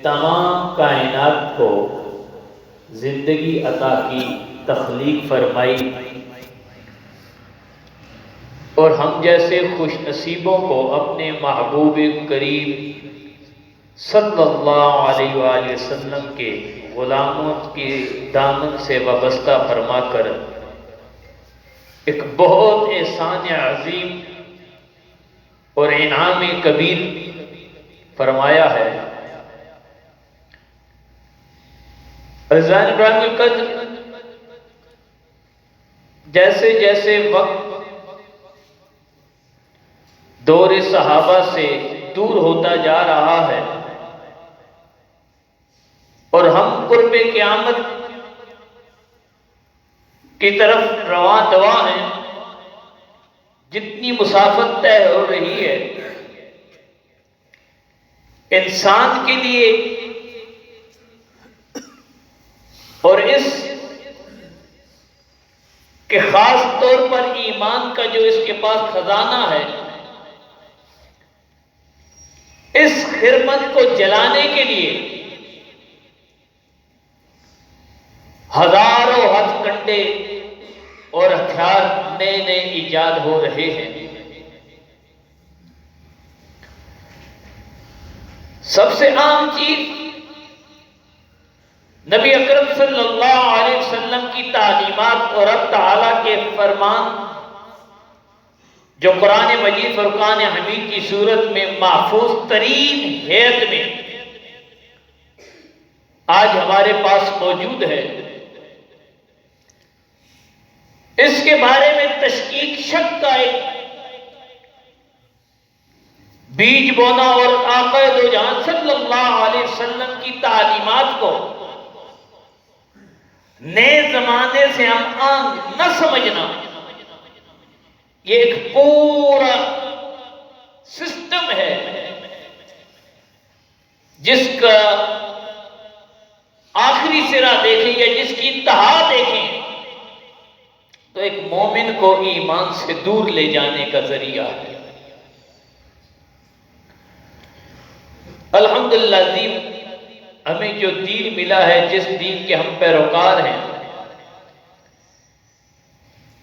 تمام کائنات کو زندگی عطا کی، تخلیق فرمائی، اور ہم جیسے خوش نصیبوں کو اپنے محبوب کریم صلی اللہ علیہ وآلہ وسلم کے غلاموں کے دامن سے وابستہ فرما کر ایک بہت احسان عظیم اور انعام کبیر فرمایا ہے۔ عزیزان ابراہیم القدر، جیسے جیسے وقت دور صحابہ سے دور ہوتا جا رہا ہے اور ہم قرب قیامت کی طرف رواں دواں ہیں، جتنی مسافت طے ہو رہی ہے، انسان کے لیے اور اس کے خاص طور پر ایمان کا جو اس کے پاس خزانہ ہے، اس خرمت کو جلانے کے لیے ہزاروں ہتھ کنڈے اور ہتھیار نئے نئے ایجاد ہو رہے ہیں۔ سب سے عام چیز نبی اکرم صلی اللہ علیہ وسلم کی تعلیمات اور رب تعالیٰ کے فرمان جو قرآن مجید فرقان حمید کی صورت میں محفوظ ترین حیت میں آج ہمارے پاس موجود ہے، اس کے بارے میں تشکیک شک کا ایک بیج بونا اور آقا دو جہاں صلی اللہ علیہ وسلم کی تعلیمات کو نئے زمانے سے ہم آنکھ نہ سمجھنا، یہ ایک پورا سسٹم ہے جس کا آخری سرا دیکھیں یا جس کی انتہا دیکھیں تو ایک مومن کو ایمان سے دور لے جانے کا ذریعہ ہے۔ الحمدللہ عظیم، ہمیں جو دین ملا ہے، جس دین کے ہم پیروکار ہیں،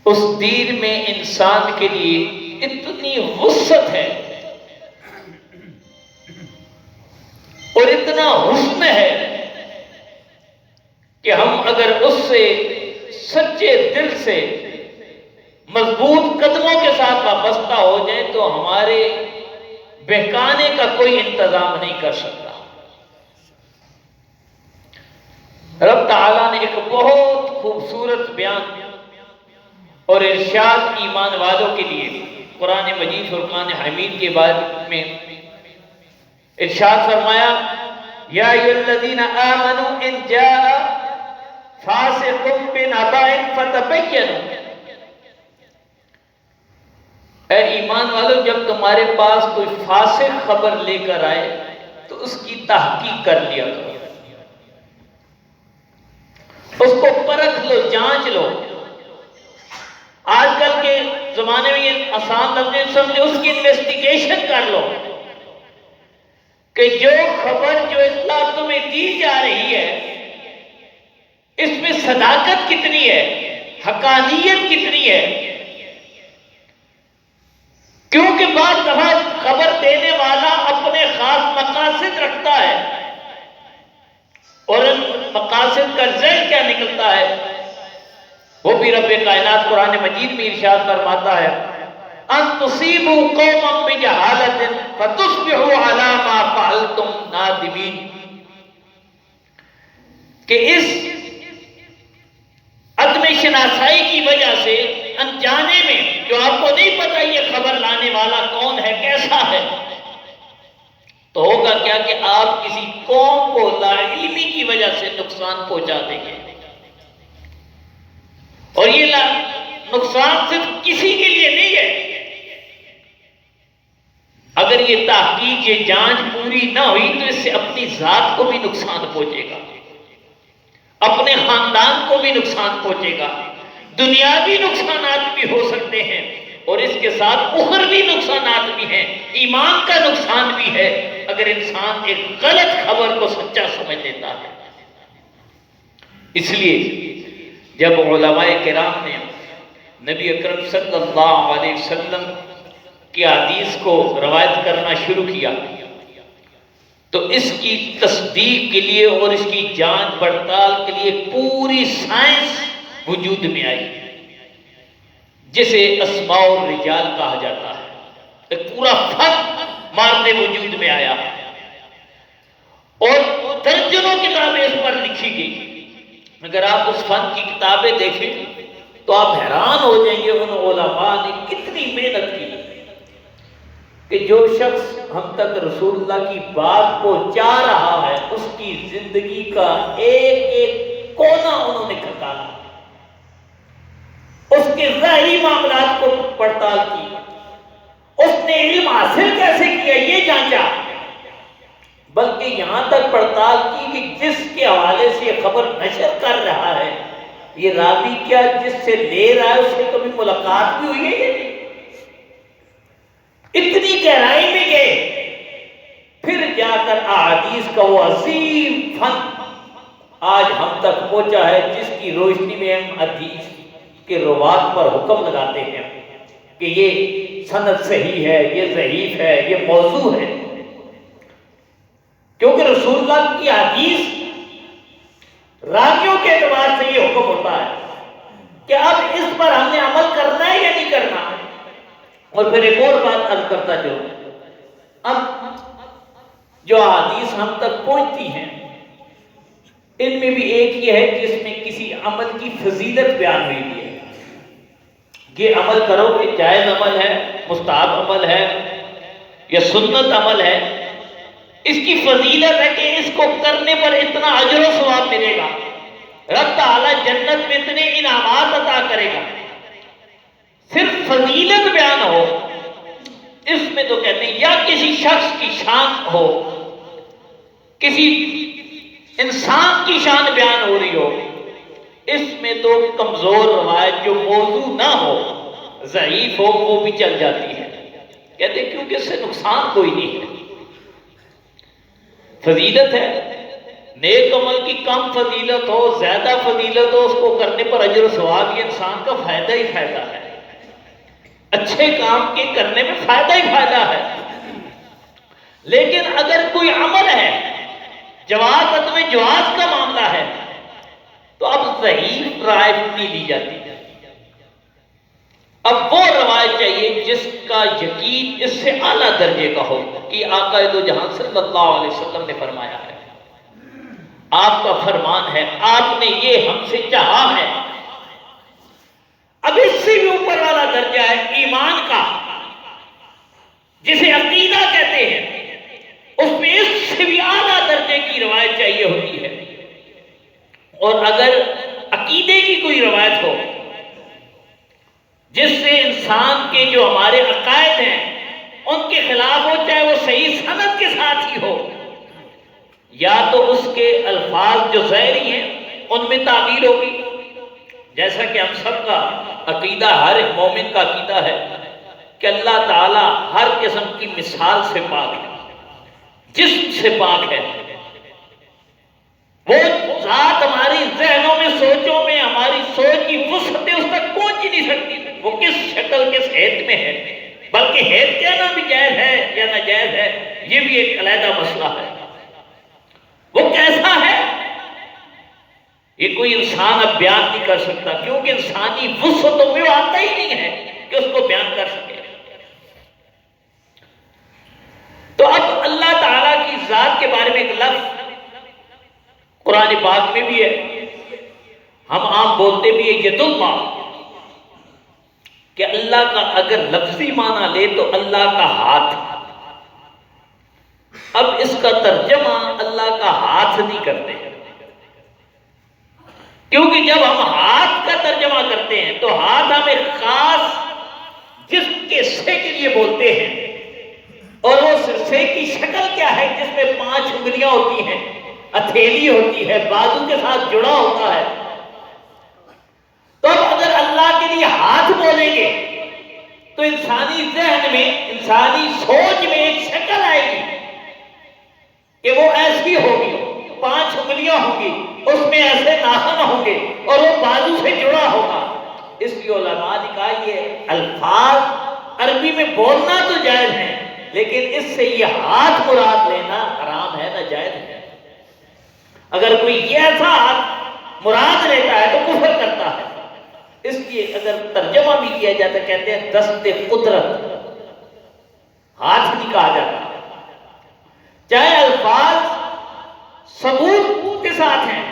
اس دین میں انسان کے لیے اتنی وسعت ہے اور اتنا حسن ہے کہ ہم اگر اس سے سچے دل سے مضبوط قدموں کے ساتھ وابستہ ہو جائیں تو ہمارے بہکانے کا کوئی انتظام نہیں کر سکتا۔ رب تعالیٰ نے ایک بہت خوبصورت بیان اور ارشاد ایمان والوں کے لیے قرآن مجید فرقان حمید کے بارے میں ارشاد فرمایا، یا ایھا الذین آمنوا ان جاء فاسق بنبأ فتبینوا، اے ایمان والو، جب تمہارے پاس کوئی فاسق خبر لے کر آئے تو اس کی تحقیق کر لیا کرو، اس کو پرکھ لو، جانچ لو۔ آج کل کے زمانے میں یہ آسان لفظ سمجھے، اس کی انویسٹیگیشن کر لو کہ جو خبر جو اطلاع تمہیں دی جا رہی ہے اس میں صداقت کتنی ہے، حقانیت کتنی ہے، کیونکہ بعض دفعہ خبر دینے والا اپنے خاص مقاصد رکھتا ہے اور ان مقاصد کا ذیل کیا نکلتا ہے وہ بھی رب کائنات قرآن مجید میں ارشاد فرماتا ہے، ان تصیبوا قوما بجہالۃ فتصبحوا علی ما فعلتم نادمین، کہ اس عدم شناسائی کی وجہ سے انجانے میں جو آپ کو نہیں پتا یہ خبر لانے والا کون ہے، کیسا ہے، تو ہوگا کیا کہ آپ کسی قوم کو لا علمی کی وجہ سے نقصان پہنچا دیں گے، اور یہ نقصان صرف کسی کے لیے نہیں ہے۔ اگر یہ تحقیق، یہ جانچ پوری نہ ہوئی تو اس سے اپنی ذات کو بھی نقصان پہنچے گا، اپنے خاندان کو بھی نقصان پہنچے گا، دنیاوی نقصانات بھی ہو سکتے ہیں اور اس کے ساتھ اخروی نقصانات بھی ہیں، ایمان کا نقصان بھی ہے۔ اگر انسان ایک غلط خبر کو سچا دیتا ہے۔ اس لیے جب علماء کرام نے نبی اکرم صلی اللہ علیہ وسلم کی حدیث کو روایت کرنا شروع کیا تو اس کی تصدیق کے لیے اور اس کی جانچ پڑتال کے لیے پوری سائنس وجود میں آئی، جسے اسماء الرجال کہا جاتا ہے۔ ایک پورا فن مارتے وجود میں آیا اور درجنوں کتابیں اس پر لکھی گئی۔ اگر آپ اس فن کی کتابیں دیکھیں تو آپ حیران ہو جائیں گے ان علماء نے کتنی محنت کی کہ جو شخص ہم تک رسول اللہ کی بات پہنچا رہا ہے اس کی زندگی کا ایک ایک کونا انہوں نے کھٹالا، اس کے ظاہری معاملات کو پڑتال کی، اس نے علم حاصل کیسے کیا یہ جانچا، بلکہ یہاں تک پڑتال کی کہ جس کے حوالے سے یہ خبر نشر کر رہا ہے یہ راوی کیا جس سے لے رہا ہے اس سے کبھی ملاقات بھی ہوئی ہے یا نہیں۔ اتنی گہرائی میں گئے، پھر جا کر احادیث کا وہ عظیم فن آج ہم تک پہنچا ہے، جس کی روشنی میں ہم حدیث کے روات پر حکم لگاتے ہیں کہ یہ سند صحیح ہے، یہ ضعیف ہے، یہ موضوع ہے، کیونکہ رسول اللہ کی حدیث راویوں کے اعتبار سے یہ حکم ہوتا ہے کہ اب اس پر ہم نے عمل کرنا ہے یا نہیں کرنا۔ اور پھر ایک اور بات عرض کرتا جو اب جو حدیث ہم تک پہنچتی ہیں ان میں بھی ایک یہ ہے جس میں کسی عمل کی فضیلت بیان ہوئی ہے، یہ عمل کرو گے جائز عمل ہے، مستحب عمل ہے یا سنت عمل ہے، اس کی فضیلت ہے کہ اس کو کرنے پر اتنا اجر و ثواب ملے گا، رب تعالی جنت میں اتنے انعامات عطا کرے گا۔ صرف فضیلت بیان ہو اس میں تو کہتے ہیں، یا کسی شخص کی شان ہو، کسی انسان کی شان بیان ہو رہی ہو، اس میں تو کمزور روایت جو موضوع نہ ہو، ضعیف ہو، وہ بھی چل جاتی ہے، کہتے ہیں کیونکہ اس سے نقصان کوئی نہیں ہے۔ فضیلت ہے، نیک عمل کی کم فضیلت ہو زیادہ فضیلت ہو، اس کو کرنے پر اجر و ثواب، یہ انسان کا فائدہ ہی فائدہ ہے، اچھے کام کے کرنے میں فائدہ ہی فائدہ ہے۔ لیکن اگر کوئی عمل ہے جواز عدم جواز کا معاملہ ہے تو اب ضعیف روایت نہیں لی جاتی، اب وہ روایت چاہیے جس کا یقین اس سے اعلیٰ درجے کا ہو کہ آقا دو جہاں صلی اللہ علیہ وسلم نے فرمایا ہے، آپ کا فرمان ہے، آپ نے یہ ہم سے چاہا ہے۔ اب اس سے بھی اوپر والا درجہ ہے ایمان کا، جسے عقیدہ کہتے ہیں، اس میں اس سے بھی اعلیٰ درجے کی روایت چاہیے ہوتی ہے۔ اور اگر عقیدے کی کوئی روایت ہو جس سے انسان کے جو ہمارے عقائد ہیں ان کے خلاف ہو، چاہے وہ صحیح سند کے ساتھ ہی ہو، یا تو اس کے الفاظ جو ظاہری ہیں ان میں تعبیر ہوگی، جیسا کہ ہم سب کا عقیدہ، ہر ایک مومن کا عقیدہ ہے کہ اللہ تعالیٰ ہر قسم کی مثال سے پاک ہے، جسم سے پاک ہے، وہ ذات ہماری ذہنوں میں، سوچوں میں، ہماری سوچ کی وسعت اس تک پہنچ ہی نہیں سکتی، وہ کس شکل کس حیت میں ہے، بلکہ حیت کہنا بھی جائز ہے یا ناجائز ہے یہ بھی ایک علیحدہ مسئلہ ہے، وہ کیسا ہے یہ کوئی انسان اب بیان نہیں کر سکتا، کیونکہ انسانی وسعتوں میں وہ آتا ہی نہیں ہے کہ اس کو بیان کر سکے۔ تو اب اللہ تعالیٰ کی ذات کے بارے میں ایک لفظ قرآن پاک میں بھی ہے، ہم عام بولتے بھی ہے ید اللہ، کہ اللہ کا اگر لفظی معنی لے تو اللہ کا ہاتھ، اب اس کا ترجمہ اللہ کا ہاتھ نہیں کرتے ہیں، کیونکہ جب ہم ہاتھ کا ترجمہ کرتے ہیں تو ہاتھ ہم ایک خاص جسم کے حصے کے لیے بولتے ہیں، اور وہ حصے کی شکل کیا ہے جس میں 5 انگلیاں ہوتی ہیں، ہتھیلی ہوتی ہے، بازو کے ساتھ جڑا ہوتا ہے، تو اب اگر اللہ کے لیے ہاتھ بولیں گے تو انسانی ذہن میں، انسانی سوچ میں ایک شکل آئے گی کہ وہ ایسی ہوگی، 5 ایسے ناخن ہوں گے اور وہ بازو سے جڑا ہوگا. اس لیے علماء نے کہا یہ الفاظ عربی میں بولنا تو جائز ہے لیکن اس سے یہ ہاتھ مراد لینا حرام ہے، ناجائز ہے. اگر کوئی یہ ایسا ہاتھ مراد لیتا ہے تو کفر کرتا ہے. اس لیے اگر ترجمہ بھی کیا جاتا ہے کہتے ہیں دست قدرت، ہاتھ نہیں کہا جاتا. چاہے الفاظ ثبوت کے ساتھ ہیں،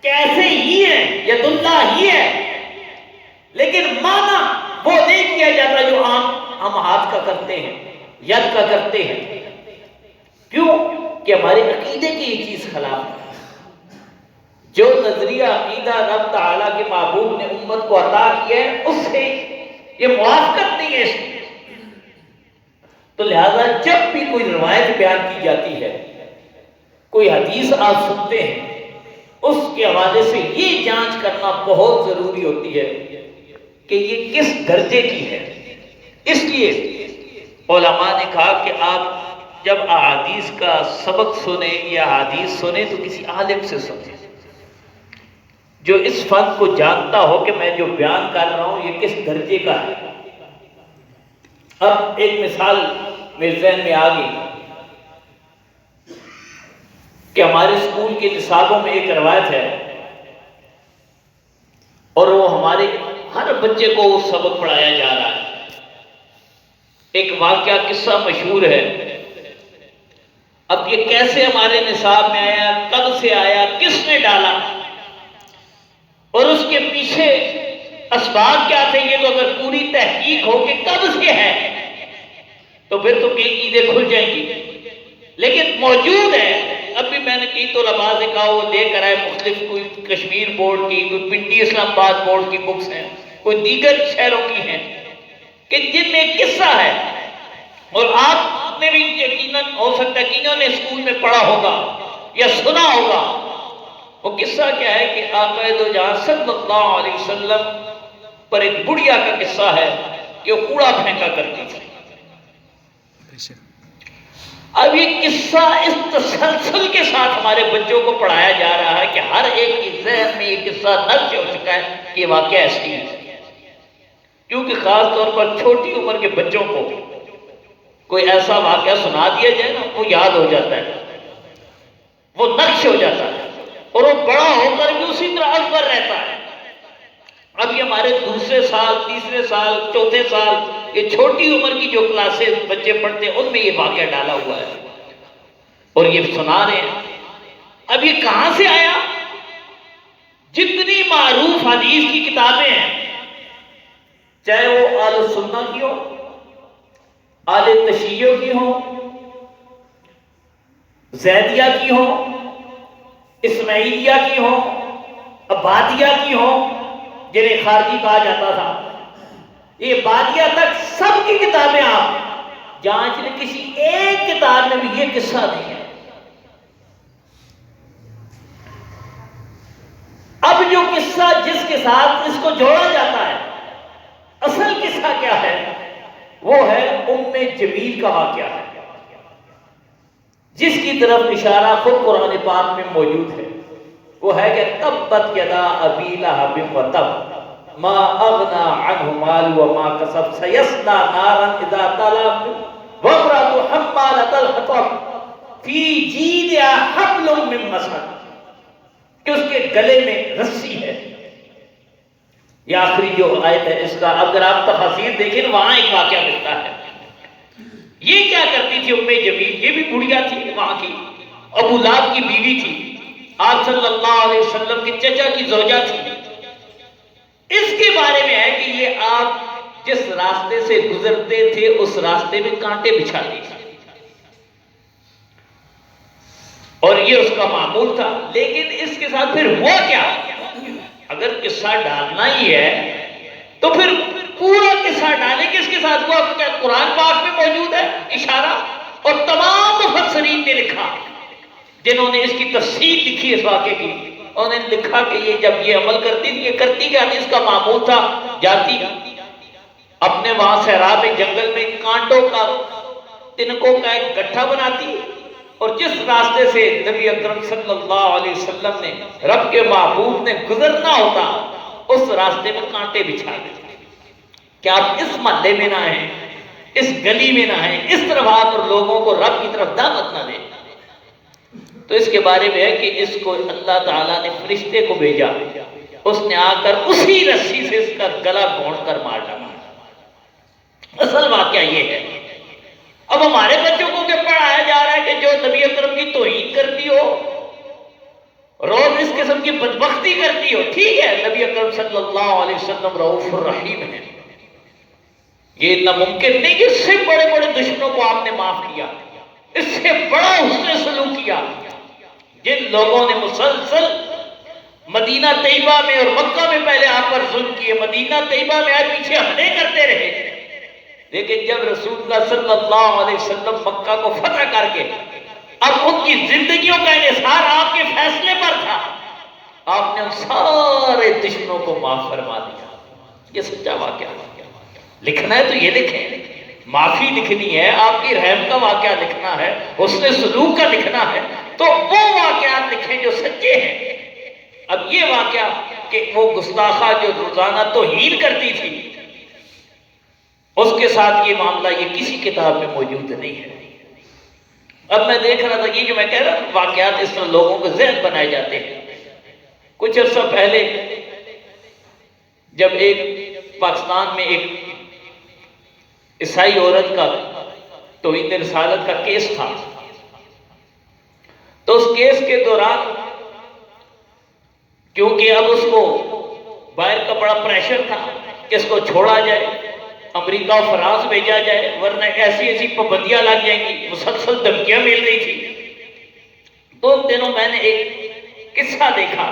کیسے ہی ہیں، ید اللہ ہی ہے، لیکن معنی وہ نہیں کیا جاتا جو ہم ہاتھ کا کرتے ہیں، ید کا کرتے ہیں. کیوں کہ ہمارے عقیدے کی یہ چیز خلاف ہے. جو نظریہ عقیدہ رب تعالیٰ کے محبوب نے امت کو عطا کیا ہے اس سے یہ موافقت نہیں ہے. تو لہذا جب بھی کوئی روایت بیان کی جاتی ہے، کوئی حدیث آپ سنتے ہیں، اس کے حوالے سے یہ جانچ کرنا بہت ضروری ہوتی ہے کہ یہ کس درجے کی ہے. اس لیے علماء نے کہا کہ آپ جب احادیث کا سبق سنیں یا حدیث سنیں تو کسی عالم سے سنیں جو اس فن کو جانتا ہو کہ میں جو بیان کر رہا ہوں یہ کس درجے کا ہے. اب ایک مثال میرے ذہن میں آ گئی کہ ہمارے اسکول کے نصابوں میں ایک روایت ہے اور وہ ہمارے ہر بچے کو وہ سبق پڑھایا جا رہا ہے. ایک واقعہ قصہ مشہور ہے. اب یہ کیسے ہمارے نصاب میں آیا، کب سے آیا، کس نے ڈالا اور اس کے پیچھے اسباب کیا تھے، یہ تو اگر پوری تحقیق ہو کہ کب سے ہے تو پھر تو کئی چیزیں کھل جائیں گی. لیکن موجود ہے. اب بھی میں نے کئی طلباء سے کہا وہ لے کر آئے مختلف، کوئی کشمیر بورڈ کی، کوئی پنڈی اسلام آباد بورڈ کی بکس ہیں، کوئی دیگر شہروں کی ہیں کہ جن میں ایک قصہ ہے اور آپ نے بھی یقیناً ہو سکتا ہے کہ انہوں نے اسکول میں پڑھا ہوگا یا سنا ہوگا. وہ قصہ کیا ہے کہ آقا دو جہاں صلی اللہ علیہ وسلم پر ایک بڑھیا کا قصہ ہے کہ وہ کوڑا پھینکا کرتی تھی. اب یہ قصہ اس تسلسل کے ساتھ ہمارے بچوں کو پڑھایا جا رہا ہے کہ ہر ایک کے ذہن میں یہ قصہ نقش ہو چکا ہے کہ یہ واقعہ ایسی ہے. کیونکہ خاص طور پر چھوٹی عمر کے بچوں کو کوئی ایسا واقعہ سنا دیا جائے نا وہ یاد ہو جاتا ہے، وہ نقش ہو جاتا ہے اور وہ بڑا ہو کر بھی اسی طرح ازبر رہتا ہے. اب یہ ہمارے دوسرے سال، تیسرے سال، چوتھے سال، یہ چھوٹی عمر کی جو کلاسیں بچے پڑھتے ہیں ان میں یہ واقعہ ڈالا ہوا ہے اور یہ سنا رہے ہیں. اب یہ کہاں سے آیا؟ جتنی معروف حدیث کی کتابیں ہیں، چاہے وہ اہل سنہ کی ہو، اہل تشیع کی ہو، زیدیہ کی ہو، اسماعیلیہ کی ہو، عبادیہ کی ہو جنہیں خارجی کہا جاتا تھا، یہ بادیہ تک سب کی کتابیں آپ جانچ لیں، کسی ایک کتاب میں بھی یہ قصہ نہیں ہے. اب جو قصہ جس کے ساتھ اس کو جوڑا جاتا ہے، اصل قصہ کیا ہے؟ وہ ہے ام جمیل کا واقعہ ہے جس کی طرف اشارہ خود قرآن پاک میں موجود ہے. وہ ہے کہ تبت یدا ابی لہب وتب ما اغنى عنه مال وما كسب سيصلى نارا اذا تلظى وامرأته حمالة الحطب في جيدها حبل من مسد، کہ اس کے گلے میں رسی ہے. یہ آخری جو آیت ہے اس کا اگر آپ تفاسیر دیکھیں وہاں ایک واقعہ ملتا ہے. یہ کیا کرتی تھی ام جمیل؟ یہ بھی بڑھیا تھی وہاں کی، ابو لہب کی بیوی تھی، آپ صلی اللہ علیہ وسلم کے چچا کی زوجہ تھی. اس کے بارے میں ہے کہ یہ آپ جس راستے سے گزرتے تھے اس راستے میں کانٹے بچھاتی تھی اور یہ اس کا معمول تھا. لیکن اس کے ساتھ پھر ہوا کیا؟ اگر قصہ ڈالنا ہی ہے تو پھر پورا قصہ ڈالیں کہ اس کے ساتھ ہوا کیا. قرآن پاک میں موجود ہے اشارہ اور تمام مفسرین نے لکھا جنہوں نے اس کی تفسیر لکھی اس واقعے کی، انہوں نے لکھا کہ یہ جب یہ عمل کرتی تھی، یہ کرتی کیا تھی؟ اس کا معمول تھا جاتی اپنے وہاں صحرا میں جنگل میں کانٹوں کا، تنکوں کا ایک گٹھا بناتی اور جس راستے سے نبی اکرم صلی اللہ علیہ وسلم نے، رب کے محبوب نے گزرنا ہوتا، اس راستے میں کانٹے بچھا دیتے کہ آپ اس محلے میں نہ آئیں، اس گلی میں نہ آئیں، اس طرف آ کر لوگوں کو رب کی طرف دعوت نہ دیں۔ تو اس کے بارے میں ہے کہ اس کو اللہ تعالیٰ نے فرشتے کو بھیجا، اس نے آ کر اسی رسی سے اس کا گلا گھونٹ کر مار ڈالا۔ اصل واقعہ یہ ہے۔ اب ہمارے بچوں کو کیا پڑھایا جا رہا ہے کہ جو نبی اکرم کی توہین کرتی ہو، روز اس قسم کی بدبختی کرتی ہو، ٹھیک ہے نبی اکرم صلی اللہ علیہ وسلم رؤوف الرحیم ہے، یہ اتنا ممکن نہیں کہ اس سے بڑے بڑے دشمنوں کو آپ نے معاف کیا، اس سے بڑا حسن سلوک کیا۔ جن لوگوں نے مسلسل مدینہ طیبہ میں اور مکہ میں پہلے آپ پر ظلم کیے، مدینہ طیبہ میں آئے پیچھے حملے کرتے رہے، لیکن جب رسول اللہ صلی اللہ علیہ وسلم مکہ کو فتح کر کے اب ان کی زندگیوں کا انحصار آپ کے فیصلے پر تھا، آپ نے ان سارے دشمنوں کو معاف فرما دیا۔ یہ سچا واقعہ، لکھنا ہے تو یہ لکھیں، معافی لکھنی ہے، آپ کی رحم کا واقعہ لکھنا ہے، حسن سلوک کا لکھنا ہے، تو وہ واقعات لکھیں جو سچے ہیں۔ اب یہ واقعہ کہ وہ گستاخہ جو روزانہ توہین کرتی تھی، اس کے ساتھ یہ معاملہ یہ کسی کتاب میں موجود نہیں ہے۔ اب میں دیکھ رہا تھا یہ جو میں کہہ رہا ہوں واقعات اس طرح لوگوں کے ذہن بنائے جاتے ہیں۔ کچھ عرصہ پہلے جب ایک پاکستان میں ایک عیسائی عورت کا توہین رسالت کا کیس تھا، تو اس کیس کے دوران کیونکہ اب اس کو باہر کا بڑا پریشر تھا کہ اس کو چھوڑا جائے، امریکہ اور فرانس بھیجا جائے، ورنہ ایسی ایسی پابندیاں لگ جائیں گی، مسلسل دھمکیاں مل رہی تھی۔ تو ان دنوں میں نے ایک قصہ دیکھا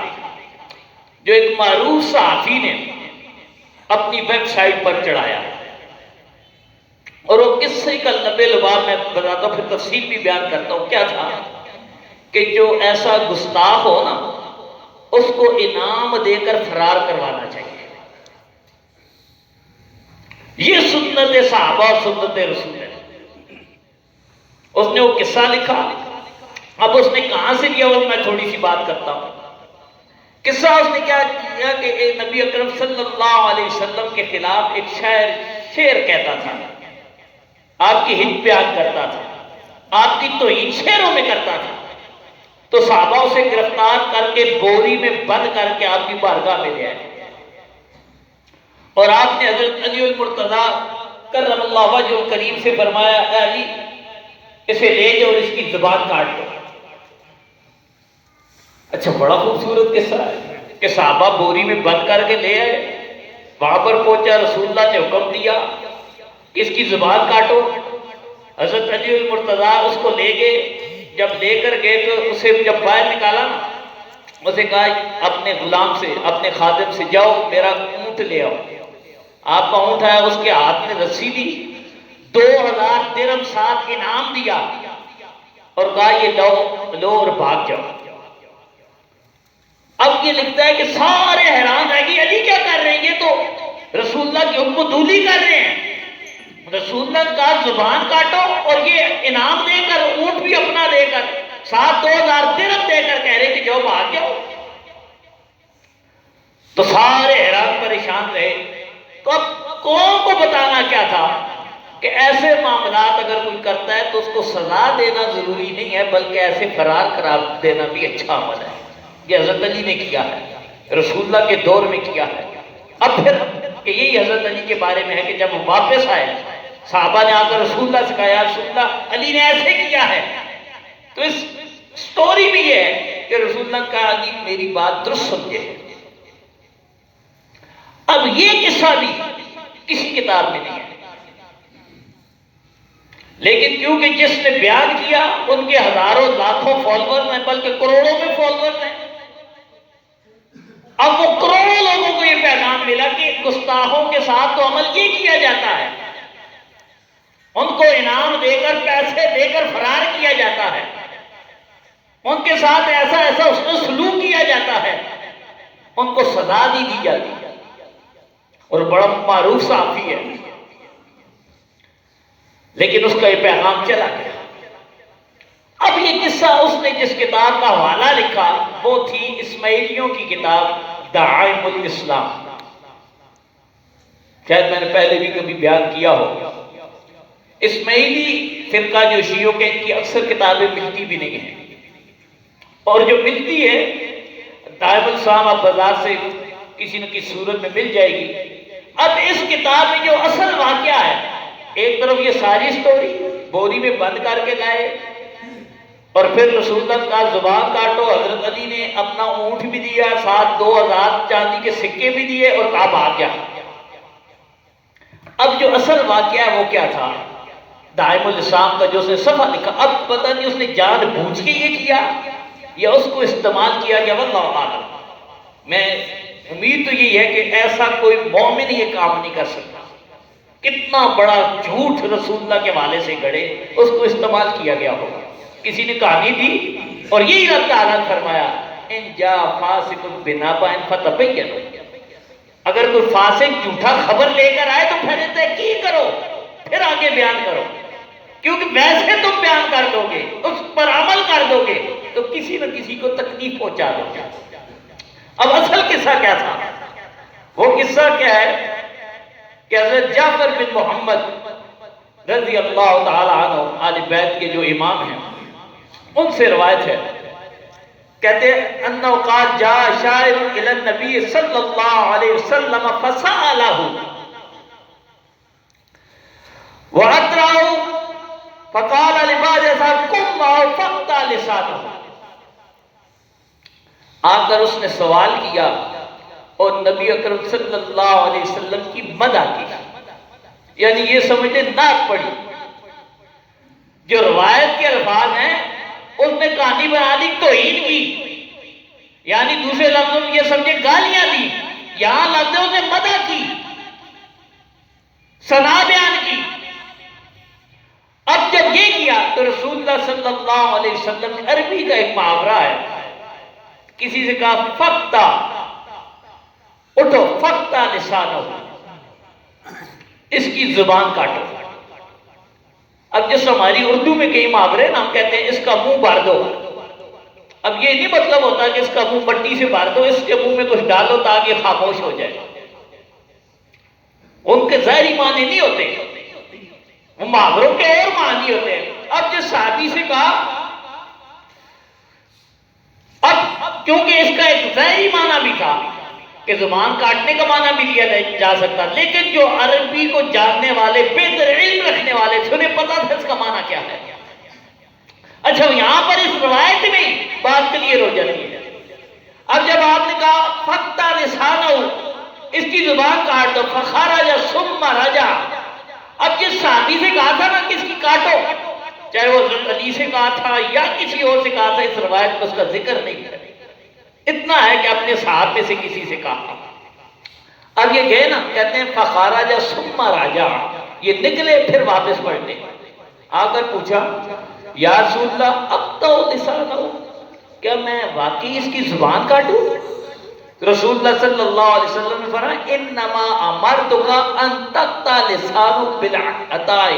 جو ایک معروف صحافی نے اپنی ویب سائٹ پر چڑھایا، اور وہ قصے کا لبے لباب میں بتاتا ہوں، پھر تفصیل بھی بیان کرتا ہوں۔ کیا تھا کہ جو ایسا گستاخ ہو نا، اس کو انعام دے کر فرار کروانا چاہیے۔ یہ سنت صحابہ اور سنت رسول ہے۔ اس نے وہ قصہ لکھا، اب اس نے کہاں سے لیا وہ میں تھوڑی سی بات کرتا ہوں۔ قصہ اس نے کیا کیا کہ ایک نبی اکرم صلی اللہ علیہ وسلم کے خلاف ایک شعر کہتا تھا، آپ کی ہت بیان کرتا تھا، آپ کی توہین شعروں میں کرتا تھا، تو صحابہ اسے گرفتار کر کے بوری میں بند کر کے آپ کی بارگاہ میں لے آئے، اور آپ نے حضرت علی المرتضیٰ کرم اللہ وجہ الکریم سے فرمایا، اے علی اسے لے جاؤ اور اس کی زبان کاٹ دو۔ اچھا، بڑا خوبصورت قصہ ہے کہ صحابہ بوری میں بند کر کے لے آئے، وہاں پر پہنچا، رسول اللہ نے حکم دیا کہ اس کی زبان کاٹو۔ حضرت علی المرتضیٰ اس کو لے گئے، جب لے کر گئے تو اسے جب باہر نکالا نا، اسے کہا اپنے غلام سے، اپنے خادم سے، جاؤ میرا اونٹ لے آؤ۔ آپ کا اونٹ آیا، اس کے ہاتھ میں رسی دی، 2000 درہم ساتھ انعام دیا، اور کہا یہ لو اور بھاگ جاؤ۔ اب یہ لکھتا ہے کہ سارے حیران رہ گئے، علی کیا کر رہے ہیں، یہ تو رسول اللہ کی حکم دولی کر رہے ہیں۔ رسول اللہ کا زبان کاٹو اور یہ انعام دے کر، اونٹ بھی اپنا دے کر، ساتھ 2000 درہم دے کر کہہ رہے کہ جاؤ بھاگ جاؤ۔ تو سارے حیران پریشان رہے۔ تو اب قوم کو بتانا کیا تھا کہ ایسے معاملات اگر کوئی کرتا ہے تو اس کو سزا دینا ضروری نہیں ہے، بلکہ ایسے فرار کرا دینا بھی اچھا عمل ہے۔ یہ حضرت علی نے کیا ہے، رسول اللہ کے دور میں کیا ہے۔ اب پھر کہ یہی حضرت علی کے بارے میں ہے کہ جب وہ واپس آئے، صحابہ نے آ کر رسول اللہ سے کہا، یا رسول اللہ علی نے ایسے کیا ہے، تو اس سٹوری بھی یہ ہے کہ رسول اللہ کا علی میری بات درست سمجھے۔ اب یہ قصہ بھی کسی کتاب میں نہیں ہے، لیکن کیونکہ جس نے بیان کیا ان کے ہزاروں لاکھوں فالوور ہیں، بلکہ کروڑوں میں فالوور ہیں، اب وہ کروڑوں لوگوں کو یہ پیغام ملا کہ گستاخوں کے ساتھ تو عمل یہ کیا جاتا ہے، ان کو انعام دے کر، پیسے دے کر فرار کیا جاتا ہے، ان کے ساتھ ایسا ایسا اس نے سلوک کیا جاتا ہے، ان کو سزا دی جاتی ہے۔ اور بڑا معروف صحافی ہے، لیکن اس کا یہ پیغام چلا گیا۔ اب یہ قصہ اس نے جس کتاب کا حوالہ لکھا وہ تھی اسماعیلیوں کی کتاب دعائم الاسلام. شاید میں نے پہلے بھی کبھی بیان کیا ہو. اسماعیلی فرقہ جو شیعوں کے، ان کی اکثر کتابیں ملتی بھی نہیں ہیں، اور جو ملتی ہے دعائم الاسلام اب بازار سے کسی نہ کسی صورت میں مل جائے گی. اب اس کتاب میں جو اصل واقعہ ہے، ایک طرف یہ ساری سٹوری بوری میں بند کر کے لائے، اور پھر رسول اللہ کا زبان کاٹو، حضرت علی نے اپنا اونٹ بھی دیا، ساتھ 2000 چاندی کے سکے بھی دیے، اور کہا بھاگ گیا. اب جو اصل واقعہ ہے وہ کیا تھا؟ دائم الاسلام کا جو اس نے صفحہ لکھا، اب پتہ نہیں اس نے جان بوجھ کے یہ کیا یا اس کو استعمال کیا گیا، واللہ اعلم. میں امید تو یہی ہے کہ ایسا کوئی مومن یہ کام نہیں کر سکتا. کتنا بڑا جھوٹ رسول اللہ کے والے سے گڑے، اس کو استعمال کیا گیا ہوگا. کسی نے کہانی دی اور یہی رب تعالیٰ نے فرمایا ان جا فاسق بنبأ فتبینوا، اگر کوئی فاسق جھوٹا خبر لے کر آئے تو پہلے تحقیق کرو پھر آگے بیان کرو، کیونکہ ویسے تم بیان کر دو گے، اس پر عمل کر دو گے تو کسی نہ کسی کو تکلیف پہنچا دو گے. اب اصل قصہ کیا تھا؟ وہ قصہ کیا ہے کہ حضرت جعفر بن محمد رضی اللہ تعالی عنہ آل بیت کے جو امام ہیں ان سے روایت ہے، کہتے ہیں انہو قال جاء شاعر الی النبی صلی اللہ علیہ وسلم فسألہ وَأَدْرَعُ فَقَالَ لِبَعْضِ أَصْحَابِهِ قُمْ مَعَهُ فَاقْطَعْ لِسَانَهُ. آ کر اس نے سوال کیا اور نبی اکرم صلی اللہ علیہ وسلم کی مدح کی، یعنی یہ سمجھتے نعت پڑھی. جو روایت کے الفاظ ہیں اس میں کہانی بنا لی توہین کی، یعنی دوسرے لفظوں میں یہ سمجھے گالیاں دی. یہاں لفظ اس نے مدح کی، ثنا بیان کی. اب جب یہ کیا تو رسول اللہ صلی اللہ علیہ وسلم نے عربی کا ایک محاورہ ہے، کسی سے کہا فقطع، اٹھو، فقطع لسانہ، اس کی زبان کاٹو. اب جس ہماری اردو میں کئی محاورے نا، ہم کہتے ہیں اس کا منہ بھر دو. اب یہ نہیں مطلب ہوتا کہ اس کا منہ مٹی سے بھر دو، اس کے منہ میں کچھ ڈالو تاکہ خاموش ہو جائے. ان کے ظاہری معنی نہیں ہوتے، وہ محاوروں کے اور معنی ہوتے ہیں. اب جس صحابی سے کہا، اب کیونکہ اس کا ایک ظاہری معنی بھی تھا کہ زبان کاٹنے کا معنی بھی لیا جا سکتا، لیکن جو عربی کو جاننے والے، بہتر علم رکھنے والے تھے، انہیں پتا تھا اس کا معنی کیا ہے. اچھا یہاں پر اس روایت میں بات کلیئر ہو جاتی ہے. اب جب آپ نے کہا فقطع لسانہ، اس کی زبان کاٹ دو، فخرج ثم رجع. اب جس صحابی سے کہا تھا نا کہ اس کی کاٹو، چاہے وہ حضرت علی سے کہا تھا یا کسی اور سے کہا تھا، اس روایت میں اس کا ذکر نہیں ہے. اتنا ہے کہ اپنے صحابے سے کسی سے کہا. اب یہ گئے نا، کہتے ہیں فخرج ثم رجع، یہ نکلے پھر واپس پلٹے. آ کر پوچھا یا رسول اللہ اقطع لسانہ، کیا میں واقعی اس کی زبان کاٹوں؟ رسول اللہ صلی اللہ علیہ وسلم نے فرمایا انما امرتک ان تقطع لسانک بالعطاء،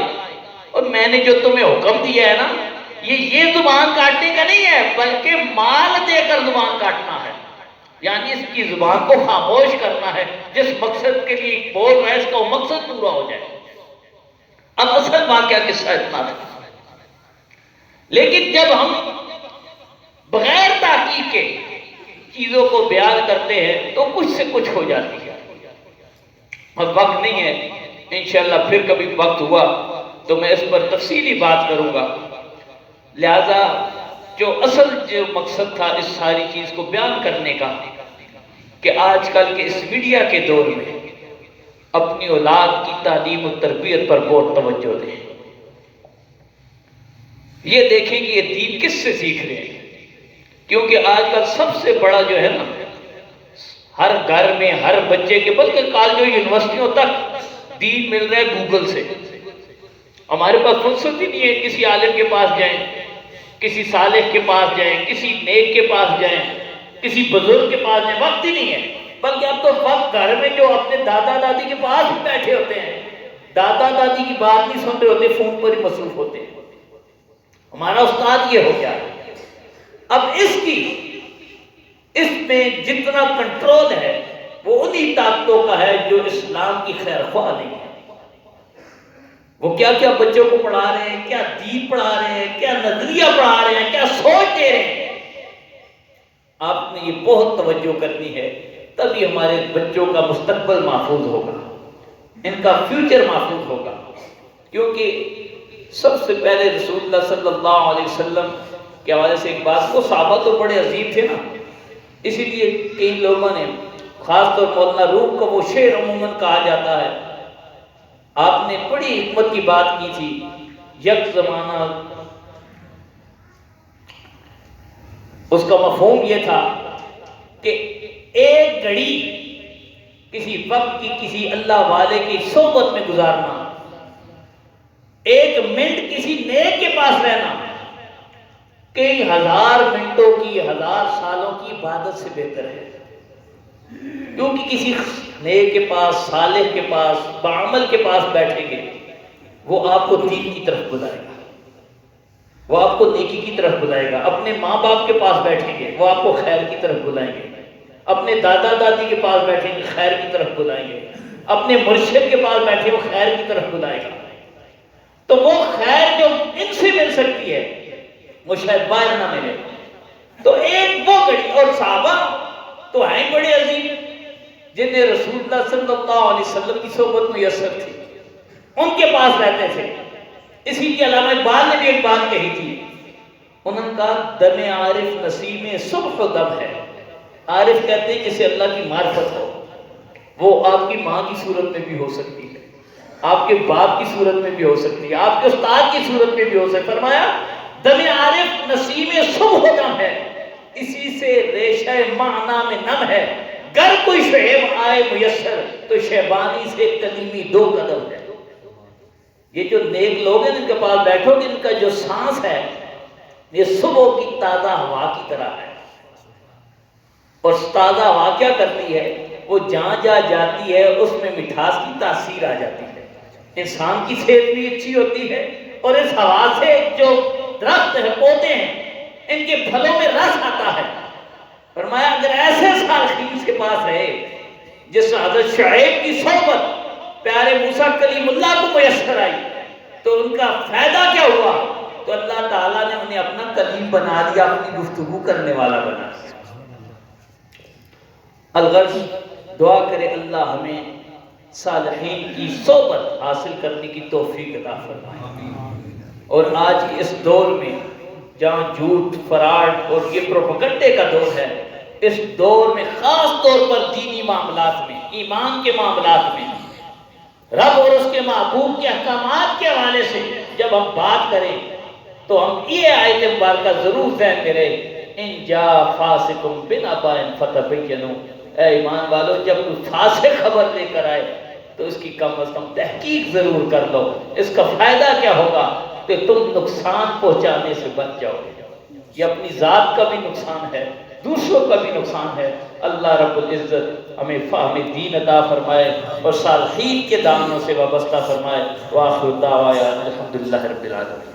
اور میں نے جو تمہیں حکم دیا ہے نا، یہ زبان کاٹنے کا نہیں ہے بلکہ مال دے کر زبان کاٹنا ہے. یعنی اس کی زبان کو خاموش کرنا ہے، جس مقصد کے لیے بول رہا ہے اس کا وہ مقصد پورا ہو جائے. اب اصل واقعہ قصہ اتنا تھا، لیکن جب ہم بغیر تحقیق کے چیزوں کو بیان کرتے ہیں تو کچھ سے کچھ ہو جاتی ہے. اب وقت نہیں ہے، انشاءاللہ پھر کبھی وقت ہوا تو میں اس پر تفصیلی بات کروں گا. لہذا جو مقصد تھا اس ساری چیز کو بیان کرنے کا، کہ آج کل کے اس میڈیا کے دور میں اپنی اولاد کی تعلیم و تربیت پر بہت توجہ دیں. یہ دیکھیں کہ یہ دین کس سے سیکھ رہے ہیں، کیونکہ آج کل سب سے بڑا جو ہے نا، ہر گھر میں ہر بچے کے، بلکہ کالجوں یونیورسٹیوں تک دین مل رہا ہے گوگل سے. ہمارے پاس فرصت ہی نہیں ہے کسی عالم کے پاس جائیں، کسی صالح کے پاس جائیں، کسی نیک کے پاس جائیں، کسی بزرگ کے پاس جائیں، وقت ہی نہیں ہے. بلکہ اب تو وقت گھر میں جو اپنے دادا دادی کے پاس ہی بیٹھے ہوتے ہیں، دادا دادی کی بات نہیں سن رہے ہوتے، فون پر ہی مصروف ہوتے ہیں. ہمارا استاد یہ ہو گیا. اب اس میں جتنا کنٹرول ہے وہ انہی طاقتوں کا ہے جو اسلام کی خیر خواہ نہیں ہے. وہ کیا کیا بچوں کو پڑھا رہے ہیں، کیا دین پڑھا رہے ہیں، کیا نظریہ پڑھا رہے ہیں، کیا سوچ دے رہے ہیں. آپ نے یہ بہت توجہ کرنی ہے، تبھی ہمارے بچوں کا مستقبل محفوظ ہوگا، ان کا فیوچر محفوظ ہوگا. کیونکہ سب سے پہلے رسول اللہ صلی اللہ علیہ وسلم کے حوالے سے ایک بات، وہ صحابہ تو بڑے عظیم تھے نا، اسی لیے کئی لوگوں نے، خاص طور مولانا روم کا وہ شعر عموماً کہا جاتا ہے، آپ نے بڑی حکمت کی بات کی تھی. یک زمانہ اس کا مفہوم یہ تھا کہ ایک گھڑی کسی وقت کی کسی اللہ والے کی صحبت میں گزارنا، ایک منٹ کسی نیک کے پاس رہنا، کئی ہزار منٹوں کی، ہزار سالوں کی عبادت سے بہتر ہے. کیونکہ کسی نیک کے پاس، صالح کے پاس، بعمل کے پاس بیٹھیں گے، وہ آپ کو دین کی طرف بلائے گا، وہ آپ کو نیکی کی طرف بلائے گا. اپنے ماں باپ کے پاس بیٹھیں گے، وہ آپ کو خیر کی طرف بلائیں گے. اپنے دادا دادی کے پاس بیٹھیں گے، خیر کی طرف بلائیں گے. اپنے مرشد کے پاس بیٹھے، وہ خیر کی طرف بلائے گا. تو وہ خیر جو ان سے مل سکتی ہے وہ شاید باہر نہ ملے. تو ایک وہ گھڑی، اور صحابہ تو ہیں بڑے عظیم جنہیں رسول اللہ صلی اللہ علیہ وسلم کی صحبت میسر تھی، ان کے پاس رہتے تھے. اسی لیے علامہ اقبال نے بھی ایک بات کہی تھی، انہوں نے کہا دم عارف نسیم صبح و دم ہے. عارف کہتے ہیں جسے اللہ کی معرفت ہو، وہ آپ کی ماں کی صورت میں بھی ہو سکتی ہے، آپ کے باپ کی صورت میں بھی ہو سکتی ہے، آپ کے استاد کی صورت میں بھی ہو سکتی ہے. فرمایا دم عارف نسیم صبح و دم ہے، اسی سے ریشہ معنی میں نم ہے. گر کوئی شعیب آئے میسر تو شیبانی سے کلیمی 2 قدم ہے. یہ جو نیک لوگ ہیں ان کے پاس بیٹھو گے، ان کا جو سانس ہے یہ صبح کی تازہ ہوا کی طرح ہے. اور تازہ ہوا کیا کرتی ہے؟ وہ جہاں جہاں جاتی ہے اس میں مٹھاس کی تاثیر آ جاتی ہے، انسان کی صحت بھی اچھی ہوتی ہے. اور اس ہوا سے جو درخت ہے، پودے ہیں، ان کے پھلوں میں رس آتا ہے. فرمایا اگر ایسے صالحین کے پاس رہے جس حضرت شعیب کی صحبت پیارے موسیٰ کلیم اللہ کو میسر آئی، تو ان کا فائدہ کیا ہوا؟ تو اللہ تعالیٰ نے انہیں اپنا کلیم بنا دیا، اپنی گفتگو کرنے والا بنا دیا. الغرض دعا کرے اللہ ہمیں صالحین کی صحبت حاصل کرنے کی توفیق عطا فرمائے. اور آج کے اس دور میں جہاں جھوٹ، فراڈ اور یہ پروپیگنڈے کا دور ہے، اس دور میں خاص طور پر دینی معاملات میں، ایمان کے معاملات میں، رب اور اس کے محبوب کے احکامات کے حوالے سے جب ہم بات کریں تو ہم یہ آیت مبارکہ ضرور ذہن میں رہے، ان جا فاسقم بنبأ فتبینوا. اے ایمان والو، جب کوئی فاسق خبر لے کر آئے تو اس کی کم از کم تحقیق ضرور کر لو. اس کا فائدہ کیا ہوگا کہ تم نقصان پہنچانے سے بچ جاؤ گے. یہ اپنی ذات کا بھی نقصان ہے، دوسروں کا بھی نقصان ہے. اللہ رب العزت ہمیں فہم دین عطا فرمائے اور صالحین کے دامنوں سے وابستہ فرمائے. وآخر دعوانا الحمدللہ رب العالمین.